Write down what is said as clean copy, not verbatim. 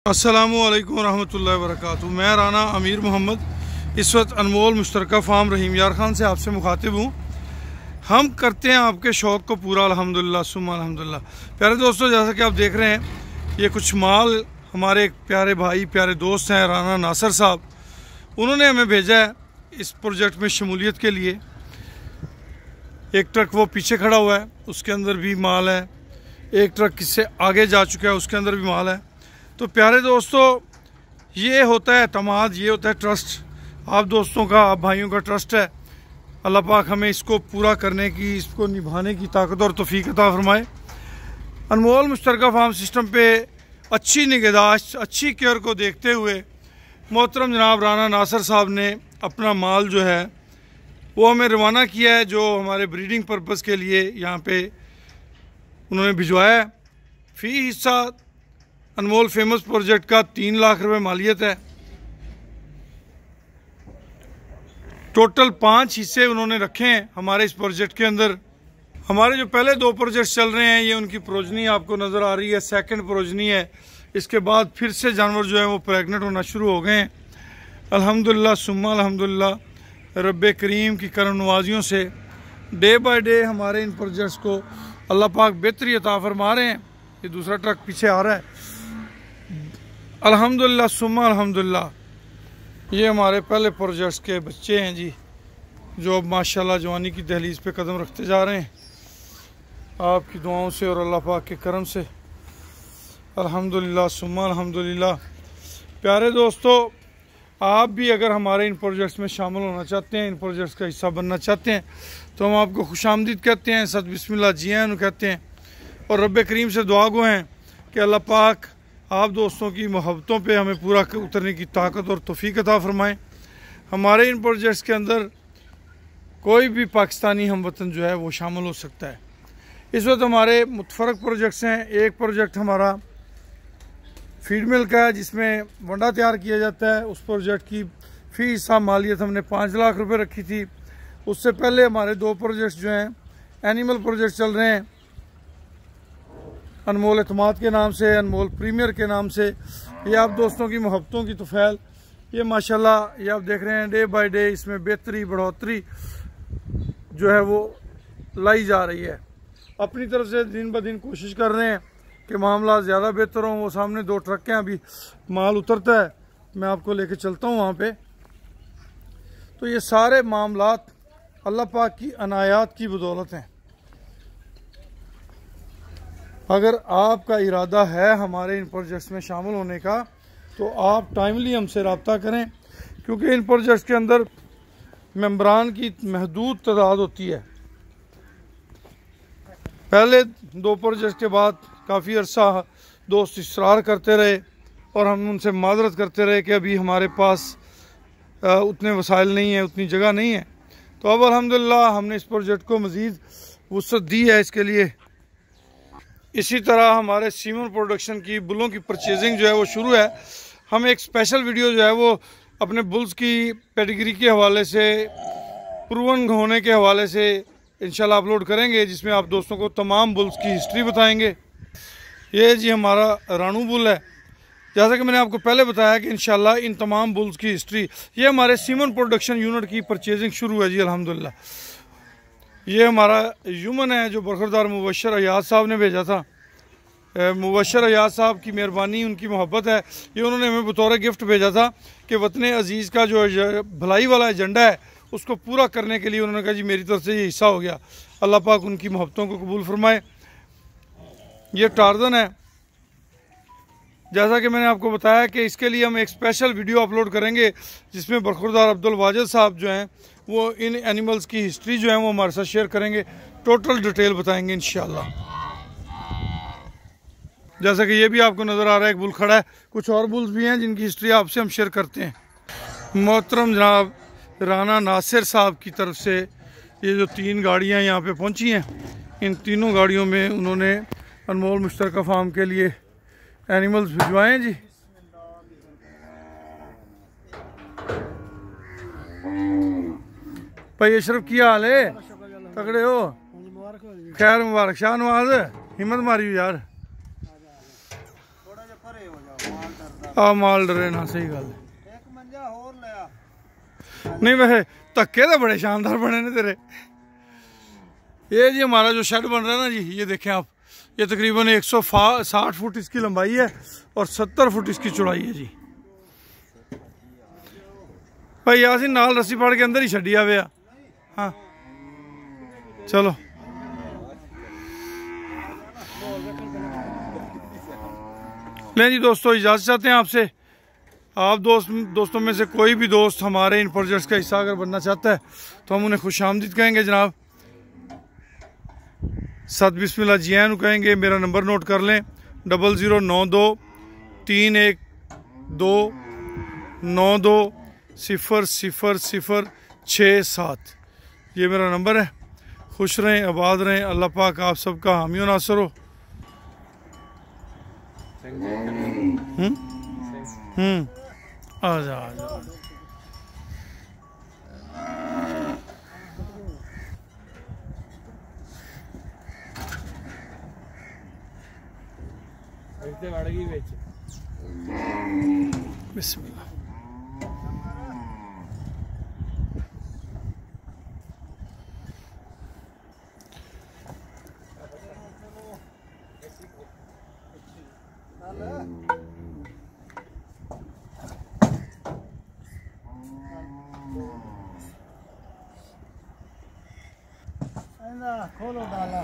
अस्सलामुअलैकुम रहमतुल्लाहि व बरकातुहू। मैं राना अमीर मोहम्मद इस वक्त अनमोल मुश्तरका फार्म रहीम यार खान से आपसे मुखातिब हूँ। हम करते हैं आपके शौक़ को पूरा अल्हम्दुलिल्लाह सुम्मा अल्हम्दुलिल्लाह। प्यारे दोस्तों, जैसा कि आप देख रहे हैं, ये कुछ माल हमारे एक प्यारे भाई प्यारे दोस्त हैं राना नासिर साहब, उन्होंने हमें भेजा है इस प्रोजेक्ट में शमूलियत के लिए। एक ट्रक वो पीछे खड़ा हुआ है, उसके अंदर भी माल है। एक ट्रक इससे आगे जा चुका है, उसके अंदर भी माल है। तो प्यारे दोस्तों, ये होता है तमाद, ये होता है ट्रस्ट। आप दोस्तों का, आप भाइयों का ट्रस्ट है। अल्लाह पाक हमें इसको पूरा करने की, इसको निभाने की ताकत और तौफीक अता फरमाए। अनमोल मुश्तरका फार्म सिस्टम पे अच्छी निगहदाश्त, अच्छी केयर को देखते हुए मोहतरम जनाब राना नासिर साहब ने अपना माल जो है वो हमें रवाना किया है, जो हमारे ब्रीडिंग पर्पज़ के लिए यहाँ पे उन्होंने भिजवाया है। फ़ी हिस्सा अनमोल फेमस प्रोजेक्ट का 3 लाख रुपए मालियत है। टोटल 5 हिस्से उन्होंने रखे हैं हमारे इस प्रोजेक्ट के अंदर। हमारे जो पहले 2 प्रोजेक्ट चल रहे हैं, ये उनकी प्रोजनी आपको नज़र आ रही है, सेकंड प्रोजनी है। इसके बाद फिर से जानवर जो है वो प्रेग्नेंट होना शुरू हो गए हैं। अल्हम्दुलिल्लाह सुम्मा अल्हम्दुलिल्लाह, रब्बे करीम की करम नवाजियों से डे बाय डे हमारे इन प्रोजेक्ट्स को अल्लाह पाक बेहतरी अता फरमा रहे हैं। ये दूसरा ट्रक पीछे आ रहा है। अल्हम्दुलिल्लाह सुम्मा अल्हम्दुलिल्लाह, ये हमारे पहले प्रोजेक्ट्स के बच्चे हैं जी, जो अब माशाल्लाह जवानी की दहलीज पे कदम रखते जा रहे हैं आपकी दुआओं से और अल्लाह पाक के करम से। अल्हम्दुलिल्लाह सुम्मा अल्हम्दुलिल्लाह। प्यारे दोस्तों, आप भी अगर हमारे इन प्रोजेक्ट्स में शामिल होना चाहते हैं, इन प्रोजेक्ट्स का हिस्सा बनना चाहते हैं, तो हम आपको खुशामदीद कहते हैं, सद बिस्मिल्लाह जी आन कहते हैं और रब्बे करीम से दुआ गो हैं कि अल्लाह पाक आप दोस्तों की मोहब्बतों पे हमें पूरा उतरने की ताकत और तौफीक अता फरमाएँ। हमारे इन प्रोजेक्ट्स के अंदर कोई भी पाकिस्तानी हमवतन जो है वो शामिल हो सकता है। इस वक्त हमारे मुतफरक प्रोजेक्ट्स हैं। एक प्रोजेक्ट हमारा फीड मिल का है, जिसमें वंडा तैयार किया जाता है। उस प्रोजेक्ट की फ़ी हिस्सा मालियत हमने 5 लाख रुपए रखी थी। उससे पहले हमारे 2 प्रोजेक्ट्स जो हैं एनिमल प्रोजेक्ट चल रहे हैं, अनमोल एतमाद के नाम से, अनमोल प्रीमियर के नाम से। ये आप दोस्तों की मोहब्बतों की तोफ़ैल, ये माशाल्लाह, ये आप देख रहे हैं डे बाय डे इसमें बेहतरी बढ़ोतरी जो है वो लाई जा रही है। अपनी तरफ से दिन ब दिन कोशिश कर रहे हैं कि मामला ज़्यादा बेहतर हों। वो सामने 2 ट्रक हैं, अभी माल उतरता है, मैं आपको लेके चलता हूँ वहाँ पे। तो ये सारे मामलात अल्लाह पाक की अनायात की बदौलत हैं। अगर आपका इरादा है हमारे इन प्रोजेक्ट्स में शामिल होने का, तो आप टाइमली हमसे रब्ता करें, क्योंकि इन प्रोजेक्ट्स के अंदर मेंबरान की महदूद तादाद होती है। पहले 2 प्रोजेक्ट के बाद काफ़ी अरसा दोस्त इसरार करते रहे और हम उनसे माजरत करते रहे कि अभी हमारे पास उतने वसाइल नहीं है, उतनी जगह नहीं है। तो अब अल्हम्दुलिल्लाह हमने इस प्रोजेक्ट को मज़ीद वुसअत दी है इसके लिए। इसी तरह हमारे सीमन प्रोडक्शन की बुलों की परचेजिंग जो है वो शुरू है। हम एक स्पेशल वीडियो जो है वो अपने बुल्स की पेडिग्री के हवाले से, प्रूवन होने के हवाले से इंशाल्लाह अपलोड करेंगे, जिसमें आप दोस्तों को तमाम बुल्स की हिस्ट्री बताएंगे। ये जी हमारा रानू बुल है। जैसा कि मैंने आपको पहले बताया कि इंशाल्लाह इन तमाम बुल्स की हिस्ट्री, ये हमारे सीमन प्रोडक्शन यूनिट की परचेजिंग शुरू है जी अल्हम्दुलिल्लाह। ये हमारा यूमन है जो बरखुरदार मुबशर अयाज साहब ने भेजा था। मुबशर अयाज साहब की मेहरबानी, उनकी मोहब्बत है। ये उन्होंने हमें बतौर गिफ्ट भेजा था कि वतन अजीज़ का जो भलाई वाला एजेंडा है उसको पूरा करने के लिए उन्होंने कहा जी मेरी तरफ से ये हिस्सा हो गया। अल्लाह पाक उनकी मोहब्बतों को कबूल फरमाए। ये टार्जन है। जैसा कि मैंने आपको बताया कि इसके लिए हम एक स्पेशल वीडियो अपलोड करेंगे, जिसमें बरखुरदार अब्दुल वाजिद साहब जो हैं वो इन एनिमल्स की हिस्ट्री जो है वो हमारे साथ शेयर करेंगे, टोटल डिटेल बताएंगे इंशाल्लाह। जैसा कि ये भी आपको नज़र आ रहा है, एक बुल खड़ा है। कुछ और बुल्स भी हैं जिनकी हिस्ट्री आपसे हम शेयर करते हैं। मोहतरम जनाब राना नासिर साहब की तरफ से ये जो 3 गाड़ियाँ यहाँ पे पहुँची हैं, इन तीनों गाड़ियों में उन्होंने अनमोल मुश्तरका फार्म के लिए एनिमल्स भिजवाए हैं जी। भाई अशरफ की हाल है? तगड़े हो? खैर मुबारक। शाह नवाज हिम्मत मारी हो यार। आ माल डरे ना, सही गल नहीं। वैसे धक्के तो बड़े शानदार बने ने तेरे। ये जी हमारा जो शेड बन रहा है ना जी, ये देखें आप, ये तकरीबन 160 फुट इसकी लंबाई है और 70 फुट इसकी चौड़ाई है जी। भाई यासीन नाल रस्सी फाड़ के अंदर ही छड़ी आवे। हाँ चलो ले जी दोस्तों, इजाज़त चाहते हैं आपसे। आप दोस्तों में से कोई भी दोस्त हमारे इन प्रोजेक्ट्स का हिस्सा अगर बनना चाहता है तो हम उन्हें खुश आमदीद कहेंगे जनाब। सत बिस्मिल्लाह जियान कहेंगे। मेरा नंबर नोट कर लें 00923129200067। ये मेरा नंबर है। खुश रहें, आबाद रहें, अल्लाह पाक आप सबका हामी और नासर हो। आजा आजा बिस्मिल्लाह। खोलो डाला।